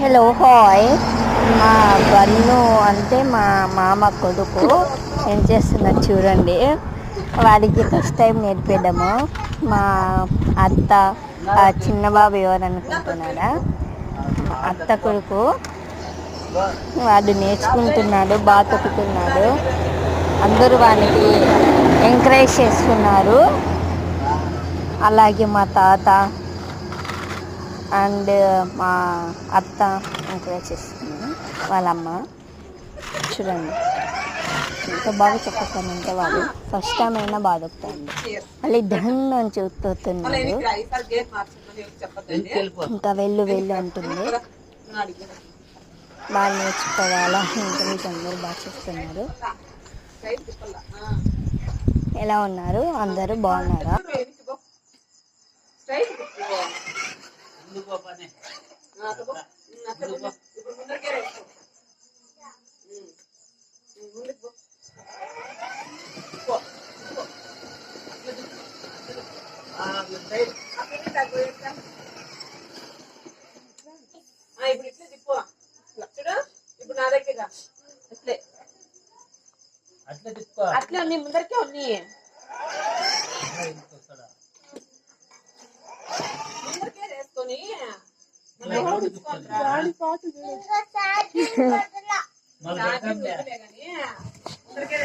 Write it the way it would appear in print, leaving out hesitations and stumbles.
Hello hi. మా bun అంటే మా మామ కొడుకు ఏం చేస్తున్నారు చూడండి. వాడికి ఫస్ట్ టైం నేర్పించడము. మా అత్త చిన్న బాబు ఎవరు అనుకుంటున్నాడా, మా అత్త కొడుకు. వాడు నేర్చుకుంటున్నాడు, బాగా తొక్కుతున్నాడు. అందరూ వానికి ఎంకరేజ్ చేస్తున్నారు. అలాగే మా తాత అండ్ మా అత్త ఎంకరేజ్ చేస్తుంది. వాళ్ళమ్మ చూడండి ఎంత బాగా చెప్తానంటే వాడు ఫస్ట్ టైం అయినా బాగా చెప్తాడు. మళ్ళీ ధన్ అని చెప్తున్నాడు. ఇంకా వెళ్ళు వెళ్ళు అంటుంది. బాగా నేర్చుకోవాలా ఎంకరేజ్ అందరూ బాగా చేస్తున్నారు. ఎలా ఉన్నారు అందరూ, బాగున్నారా? ఇప్పుడు ఇట్లా తిప్పు చూడు. ఇప్పుడు నా దగ్గర అట్లే అట్లే ఉన్నాయి, ముందరికే ఉన్నాయి. ముందరికే వేసుకొని ముందరికే వేసుకొని నా దగ్గర